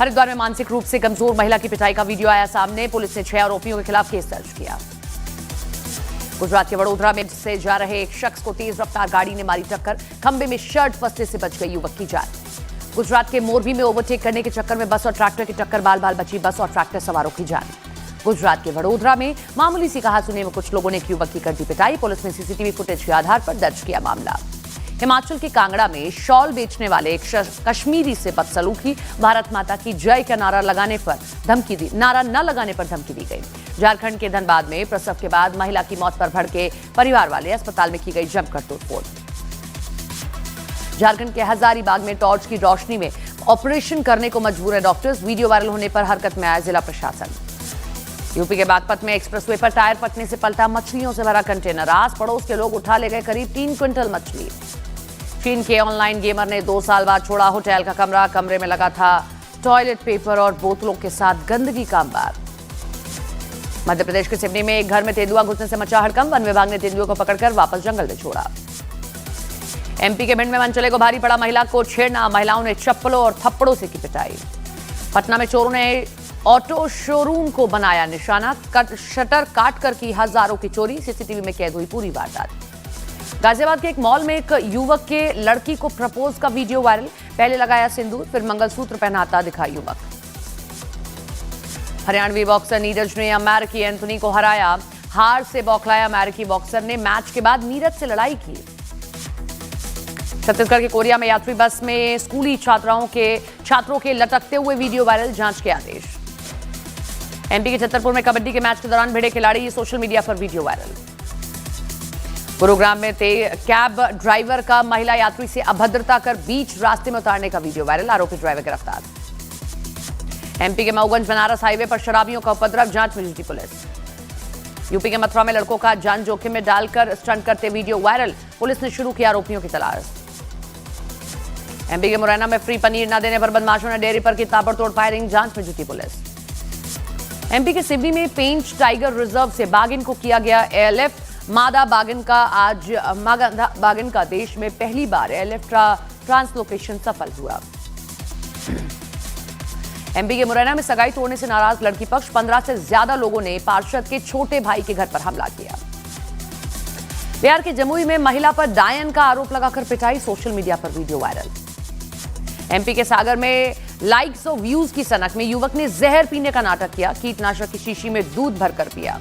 हरिद्वार में मानसिक रूप से कमजोर महिला की पिटाई का वीडियो आया सामने। पुलिस ने 6 आरोपियों के खिलाफ केस दर्ज किया। गुजरात के वडोदरा में से जा रहे एक शख्स को तेज रफ्तार गाड़ी ने मारी टक्कर। खंबे में शर्ट फंसने से बच गई युवक की जान। गुजरात के मोरबी में ओवरटेक करने के चक्कर में बस और ट्रैक्टर की टक्कर, बाल बाल बची बस और ट्रैक्टर सवारों की जान। गुजरात के वडोदरा में मामूली सी कहासुनी में कुछ लोगों ने एक युवक की कर दी पिटाई। पुलिस ने सीसीटीवी फुटेज के आधार पर दर्ज किया मामला। हिमाचल के कांगड़ा में शॉल बेचने वाले एक कश्मीरी से बदसलूकी, भारत माता की जय का नारा न लगाने पर धमकी दी गई। झारखंड के धनबाद में प्रसव के बाद महिला की मौत पर भड़के परिवार वाले, अस्पताल में की गई जमकर तोड़फोड़। झारखंड के हजारीबाग में टॉर्च की रोशनी में ऑपरेशन करने को मजबूर है डॉक्टर्स। वीडियो वायरल होने पर हरकत में आया जिला प्रशासन। यूपी के बागपत में एक्सप्रेसवे पर टायर फटने से पलटा मछलियों से भरा कंटेनर। आस पड़ोस के लोग उठा ले गए करीब 3 क्विंटल मछली। चीन के ऑनलाइन गेमर ने 2 साल बाद छोड़ा होटल का कमरा। कमरे में लगा था टॉयलेट पेपर और बोतलों के साथ गंदगी का अंबार। मध्य प्रदेश के सिवनी में एक घर में तेंदुआ घुसने से मचा हड़कंप। वन विभाग ने तेंदुए को पकड़कर वापस जंगल में छोड़ा। एमपी के भिंड में मनचले को भारी पड़ा महिला को छेड़ना। महिलाओं ने चप्पलों और थप्पड़ों से की पिटाई। पटना में चोरों ने ऑटो शोरूम को बनाया निशाना। शटर काटकर की हजारों की चोरी। सीसीटीवी में कैद हुई पूरी वारदात। गाजियाबाद के एक मॉल में एक युवक के लड़की को प्रपोज का वीडियो वायरल। पहले लगाया सिंदूर, फिर मंगलसूत्र पहनाता दिखा युवक। हरियाणवी बॉक्सर नीरज ने अमेरिकी एंथोनी को हराया। हार से बौखलाया अमेरिकी बॉक्सर ने मैच के बाद नीरज से लड़ाई की। छत्तीसगढ़ के कोरिया में यात्री बस में स्कूली छात्रों के लटकते हुए वीडियो वायरल, जांच के आदेश। एमपी के छतरपुर में कबड्डी के मैच के दौरान भिड़े खिलाड़ी, सोशल मीडिया पर वीडियो वायरल। गुरुग्राम में कैब ड्राइवर का महिला यात्री से अभद्रता कर बीच रास्ते में उतारने का वीडियो वायरल। आरोपी ड्राइवर गिरफ्तार। एमपी के मऊगंज बनारस हाईवे पर शराबियों का उपद्रव, जांच में जुटी पुलिस। यूपी के मथुरा में लड़कों का जान जोखिम में डालकर स्टंट करते वीडियो वायरल। पुलिस ने शुरू किया आरोपियों की तलाश। एमपी के मुरैना में फ्री पनीर न देने पर बदमाशों ने डेयरी पर की ताबड़तोड़ फायरिंग, जांच में जुटी पुलिस। एमपी के सिवनी में पेंच टाइगर रिजर्व से बाघिन को किया गया एयरलिफ्ट। मादा बाघिन का देश में पहली बार एयरलिफ्ट ट्रांसलोकेशन सफल हुआ। एमपी के मुरैना में सगाई तोड़ने से नाराज लड़की पक्ष। 15 से ज्यादा लोगों ने पार्षद के छोटे भाई के घर पर हमला किया। बिहार के जमुई में महिला पर डायन का आरोप लगाकर पिटाई, सोशल मीडिया पर वीडियो वायरल। एमपी के सागर में लाइक्स और व्यूज की सनक में युवक ने जहर पीने का नाटक किया। कीटनाशक की शीशी में दूध भरकर पिया।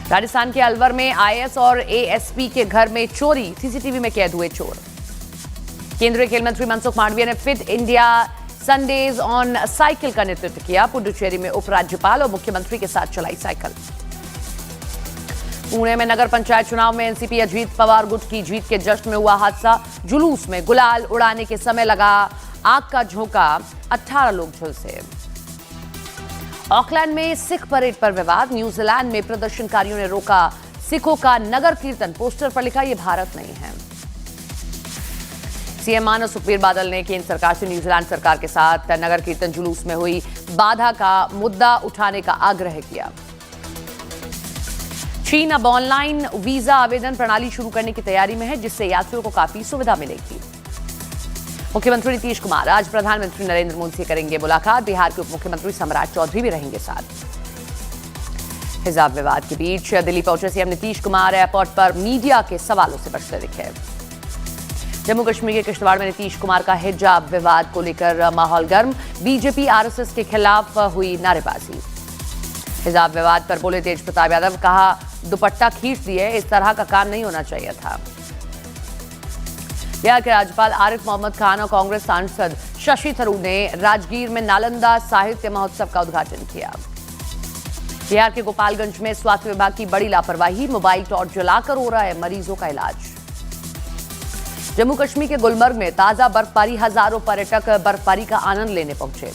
राजस्थान के अलवर में आईएएस और एएसपी के घर में चोरी, सीसीटीवी में कैद हुए चोर। केंद्रीय खेल मंत्री मनसुख मांडविया ने fit India Sundays on cycle का नेतृत्व किया। पुडुचेरी में उपराज्यपाल और मुख्यमंत्री के साथ चलाई साइकिल। पुणे में नगर पंचायत चुनाव में एनसीपी अजीत पवार गुट की जीत के जश्न में हुआ हादसा। जुलूस में गुलाल उड़ाने के समय लगा आग का झोंका, 18 लोग झुलसे। ऑकलैंड में सिख परेड पर विवाद। न्यूजीलैंड में प्रदर्शनकारियों ने रोका सिखों का नगर कीर्तन। पोस्टर पर लिखा, ये भारत नहीं है। सीएम मानव सुखबीर बादल ने केंद्र सरकार से न्यूजीलैंड सरकार के साथ नगर कीर्तन जुलूस में हुई बाधा का मुद्दा उठाने का आग्रह किया। चीन अब ऑनलाइन वीजा आवेदन प्रणाली शुरू करने की तैयारी में है, जिससे यात्रियों को काफी सुविधा मिलेगी। मुख्यमंत्री नीतीश कुमार आज प्रधानमंत्री नरेंद्र मोदी से करेंगे मुलाकात। बिहार के उप मुख्यमंत्री सम्राट चौधरी भी रहेंगे साथ। हिजाब विवाद के बीच दिल्ली पहुंचे सीएम नीतीश कुमार एयरपोर्ट पर मीडिया के सवालों से बचते दिखे। जम्मू कश्मीर के किश्तवाड़ में नीतीश कुमार का हिजाब विवाद को लेकर माहौल गर्म। बीजेपी आरएसएस के खिलाफ हुई नारेबाजी। हिजाब विवाद पर बोले तेज प्रताप यादव, कहा दुपट्टा खींच दिए, इस तरह का काम नहीं होना चाहिए था। बिहार के राज्यपाल आरिफ मोहम्मद खान और कांग्रेस सांसद शशि थरूर ने राजगीर में नालंदा साहित्य महोत्सव का उद्घाटन किया। बिहार के गोपालगंज में स्वास्थ्य विभाग की बड़ी लापरवाही। मोबाइल टॉर्च जलाकर हो रहा है मरीजों का इलाज। जम्मू कश्मीर के गुलमर्ग में ताजा बर्फबारी, हजारों पर्यटक बर्फबारी का आनंद लेने पहुंचे।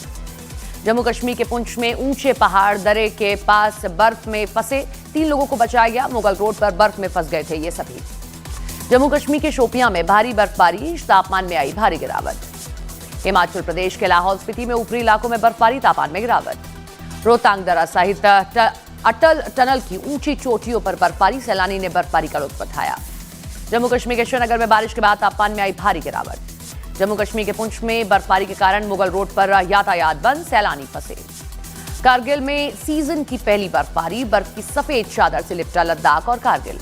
जम्मू कश्मीर के पुंछ में ऊंचे पहाड़ दर्रे के पास बर्फ में फंसे 3 लोगों को बचाया गया। मुगल रोड पर बर्फ में फंस गए थे ये सभी। जम्मू कश्मीर के शोपियां में भारी बर्फबारी, तापमान में आई भारी गिरावट। हिमाचल प्रदेश के लाहौल स्पीति में ऊपरी इलाकों में बर्फबारी, तापमान में गिरावट। रोहतांग दर्रा सहित अटल टनल की ऊंची चोटियों पर बर्फबारी, सैलानी ने बर्फबारी का लुत्फ उठाया। जम्मू कश्मीर के श्रीनगर में बारिश के बाद तापमान में आई भारी गिरावट। जम्मू कश्मीर के पुंछ में बर्फबारी के कारण मुगल रोड पर यातायात बंद, सैलानी फंसे। कारगिल में सीजन की पहली बर्फबारी, बर्फ की सफेद चादर से लिपटा लद्दाख और कारगिल।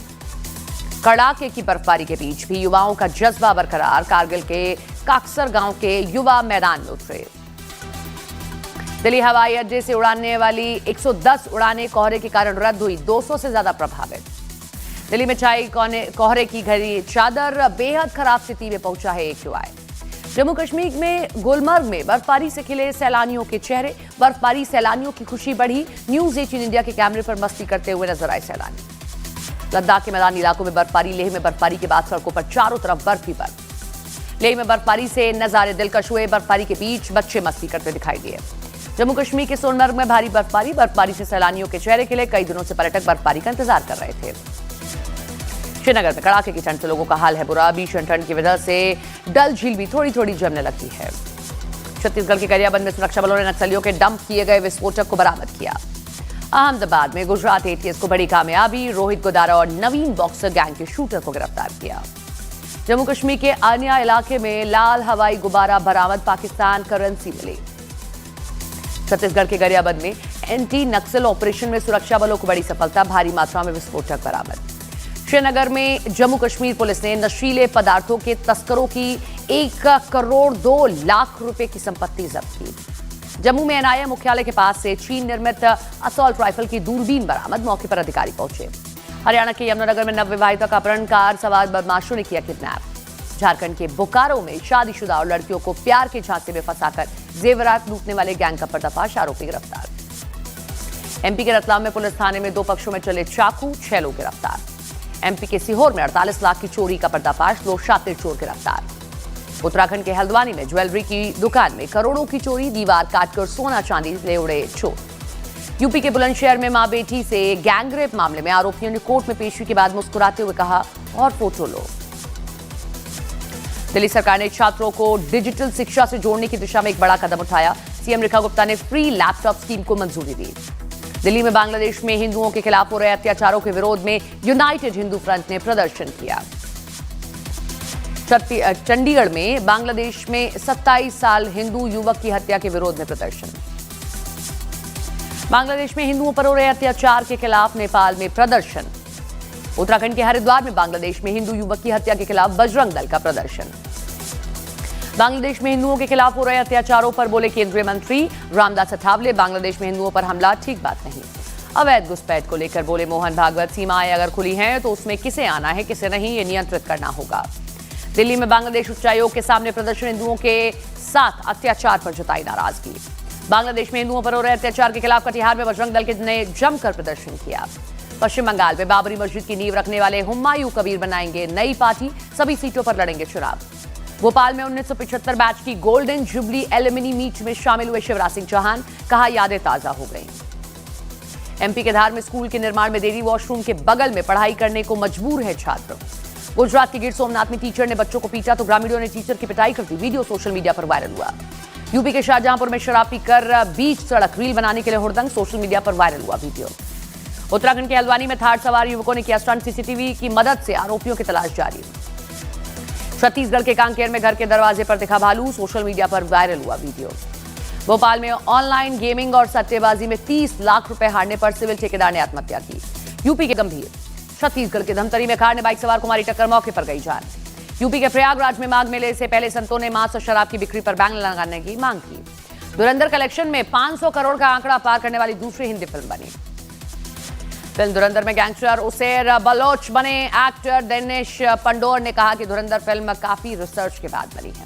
कड़ाके की बर्फबारी के बीच भी युवाओं का जज्बा बरकरार, कारगिल के काकसर गांव के युवा मैदान में उतरे। दिल्ली हवाई अड्डे से उड़ाने वाली 110 उड़ानें कोहरे के कारण रद्द हुई, 200 से ज्यादा प्रभावित। दिल्ली में छाई कोहरे की घड़ी चादर, बेहद खराब स्थिति में पहुंचा है एक युवा। जम्मू कश्मीर में गुलमर्ग में बर्फबारी से खिले सैलानियों के चेहरे, बर्फबारी सैलानियों की खुशी बढ़ी, न्यूज 18 इंडिया के कैमरे पर मस्ती करते हुए नजर आए सैलानी। लद्दाख के मैदानी इलाकों में बर्फबारी, लेह में बर्फबारी के बाद सड़कों पर चारों तरफ बर्फ ही बर्फ। लेह में बर्फबारी से नजारे दिलकश हुए, बर्फबारी के बीच बच्चे मस्ती करते दिखाई दिए। जम्मू कश्मीर के सोनमर्ग में भारी बर्फबारी, बर्फबारी से सैलानियों के चेहरे खिले, कई दिनों से पर्यटक बर्फबारी का इंतजार कर रहे थे। श्रीनगर में कड़ाके की ठंड से लोगों का हाल है बुरा, भीषण ठंड की वजह से डल झील भी थोड़ी थोड़ी जमने लगी है। छत्तीसगढ़ के गरियाबंद में सुरक्षा बलों ने नक्सलियों के डंप किए गए विस्फोटक को बरामद किया। अहमदाबाद में गुजरात एटीएस को बड़ी कामयाबी, रोहित गोदारा और नवीन बॉक्सर गैंग के शूटर को गिरफ्तार किया। जम्मू कश्मीर के आनिया इलाके में लाल हवाई गुब्बारा बरामद, पाकिस्तान करेंसी मिली। छत्तीसगढ़ के गरियाबंद में एंटी नक्सल ऑपरेशन में सुरक्षा बलों को बड़ी सफलता, भारी मात्रा में विस्फोटक बरामद। श्रीनगर में जम्मू कश्मीर पुलिस ने नशीले पदार्थों के तस्करों की 1 करोड़ 2 लाख रुपए की संपत्ति जब्त की। जम्मू में एनआईए मुख्यालय के पास से चीन निर्मित असॉल्ट राइफल की दूरबीन बरामद, मौके पर अधिकारी पहुंचे। हरियाणा के यमुनानगर में नवविवाहिता का अपहरण, कार सवार बदमाशों ने किया किडनैप। झारखंड के बोकारो में शादीशुदा और लड़कियों को प्यार के झांसे में फंसाकर जेवरात लूटने वाले गैंग का पर्दाफाश, आरोपी गिरफ्तार। एमपी के रतलाम में पुलिस थाने में 2 पक्षों में चले चाकू, 6 लोग गिरफ्तार। एमपी के सीहोर में 48 लाख की चोरी का पर्दाफाश, 2 शातिर चोर गिरफ्तार। उत्तराखंड के हल्द्वानी में ज्वेलरी की दुकान में करोड़ों की चोरी, दीवार काटकर सोना चांदी ले उड़े चोर। यूपी के बुलंदशहर में मां बेटी से गैंगरेप मामले में आरोपियों ने कोर्ट में पेशी के बाद मुस्कुराते हुए कहा, और फोटो लो। दिल्ली सरकार ने छात्रों को डिजिटल शिक्षा से जोड़ने की दिशा में एक बड़ा कदम उठाया। सीएम रेखा गुप्ता ने फ्री लैपटॉप स्कीम को मंजूरी दी। दिल्ली में बांग्लादेश में हिंदुओं के खिलाफ हो रहे अत्याचारों के विरोध में यूनाइटेड हिंदू फ्रंट ने प्रदर्शन किया। चंडीगढ़ में बांग्लादेश में 27 साल हिंदू युवक की हत्या के विरोध में प्रदर्शन। बांग्लादेश में हिंदुओं पर हो रहे अत्याचार के खिलाफ नेपाल में प्रदर्शन। उत्तराखंड के हरिद्वार में बांग्लादेश में हिंदू युवक की हत्या के खिलाफ बजरंग दल का प्रदर्शन। बांग्लादेश में हिंदुओं के खिलाफ हो रहे अत्याचारों पर बोले केंद्रीय मंत्री रामदास अठावले, बांग्लादेश में हिंदुओं पर हमला ठीक बात नहीं। अवैध घुसपैठ को लेकर बोले मोहन भागवत, सीमाएं अगर खुली हैं तो उसमें किसे आना है किसे नहीं, ये नियंत्रित करना होगा। दिल्ली में बांग्लादेश उच्चायोग के सामने प्रदर्शन, हिंदुओं के साथ अत्याचार पर जताई नाराजगी। बांग्लादेश में हिंदुओं पर हो रहे अत्याचार के खिलाफ कटिहार में बजरंग दल के ने जमकर प्रदर्शन किया। पश्चिम बंगाल में बाबरी मस्जिद की नींव रखने वाले हुमायूं कबीर बनाएंगे नई पार्टी, सभी सीटों पर लड़ेंगे चुनाव। भोपाल में 1975 बैच की गोल्डन जुबली एलिमिनी मीट में शामिल हुए शिवराज सिंह चौहान, कहा यादें ताजा हो गई। एमपी के धार में स्कूल के निर्माण में देरी, वॉशरूम के बगल में पढ़ाई करने को मजबूर है छात्र। गुजरात के गिर सोमनाथ में टीचर ने बच्चों को पीटा तो ग्रामीणों ने टीचर की पिटाई कर दी, वीडियो सोशल मीडिया पर वायरल हुआ। यूपी के शाहजहांपुर में शराब पीकर बीच सड़क रील बनाने के लिए हुड़दंग, सोशल मीडिया पर वायरल हुआ वीडियो। उत्तराखंड के हल्द्वानी में थार सवार युवकों ने किया स्टंट, सीसीटीवी की मदद से आरोपियों की तलाश जारी। छत्तीसगढ़ के कांकेर में घर के दरवाजे पर दिखा भालू, सोशल मीडिया पर वायरल हुआ वीडियो। भोपाल में ऑनलाइन गेमिंग और सट्टेबाजी में 30 लाख रुपए हारने पर सिविल ठेकेदार ने आत्महत्या की। यूपी के गंभीर, छत्तीसगढ़ के धमतरी में कार ने बाइक सवार को मारी टक्कर, मौके पर गई जान। यूपी के प्रयागराज में माघ मेले से पहले संतों ने मांस और शराब की बिक्री पर बैन लगाने की मांग की। धुरंधर कलेक्शन में 500 करोड़ का आंकड़ा पार करने वाली दूसरी हिंदी फिल्म बनी। फिल्म धुरंधर में गैंगस्टर उसेर बलोच बने एक्टर दिनेश पंडोर ने कहा कि धुरंधर फिल्म काफी रिसर्च के बाद बनी है।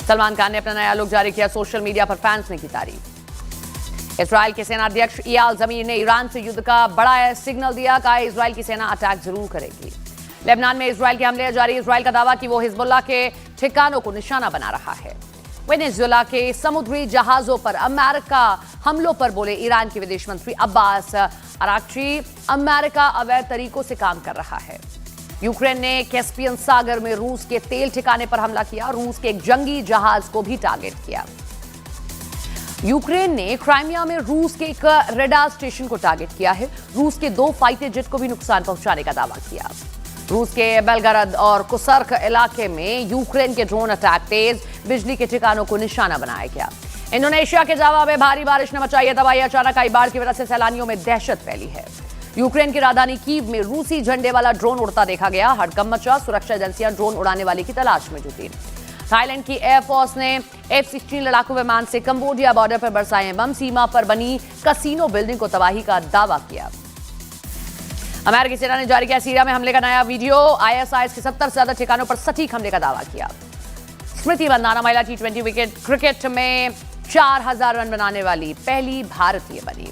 सलमान खान ने अपना नया लुक जारी किया, सोशल मीडिया पर फैंस ने की तारीफ। इजराइल के सेनाध्यक्ष इयाल ज़मीर ने ईरान से युद्ध का बड़ा सिग्नल दिया, कहा इजराइल की सेना अटैक जरूर करेगी। लेबनान में इजराइल के हमले जारी, इजराइल का दावा कि वो हिजबुल्लाह के ठिकानों को निशाना बना रहा है। वेनेजुएला के समुद्री जहाजों पर अमेरिका हमलों पर बोले ईरान के विदेश मंत्री अब्बास अराक्ची, अमेरिका अवैध तरीकों से काम कर रहा है। यूक्रेन ने कैस्पियन सागर में रूस के तेल ठिकाने पर हमला किया, रूस के एक जंगी जहाज को भी टारगेट किया। यूक्रेन ने क्राइमिया में रूस के एक रडार स्टेशन को टारगेट किया है, रूस के 2 फाइटर जेट को भी नुकसान पहुंचाने का दावा किया। रूस के बेलगरद और कुसर्क इलाके में यूक्रेन के ड्रोन अटैक तेज, बिजली के ठिकानों को निशाना बनाया गया। इंडोनेशिया के जावा में भारी बारिश ने मचाई है तबाही, अचानक आई बाढ़ की वजह से सैलानियों में दहशत फैली है। यूक्रेन की राजधानी कीव में रूसी झंडे वाला ड्रोन उड़ता देखा गया, हड़कंप मचा, सुरक्षा एजेंसियां ड्रोन उड़ाने वाले की तलाश में जुटी। थाईलैंड की एयरफोर्स ने F-16 लड़ाकू विमान से कंबोडिया बॉर्डर पर बरसाए बम, सीमा पर बनी कसीनो बिल्डिंग को तबाही का दावा किया। अमेरिकी सेना ने जारी किया सीरिया में हमले का नया वीडियो, ISIS के 70 से ज्यादा ठिकानों पर सटीक हमले का दावा किया। स्मृति मंदाना महिला T20 क्रिकेट में 4000 रन बनाने वाली पहली भारतीय बनी।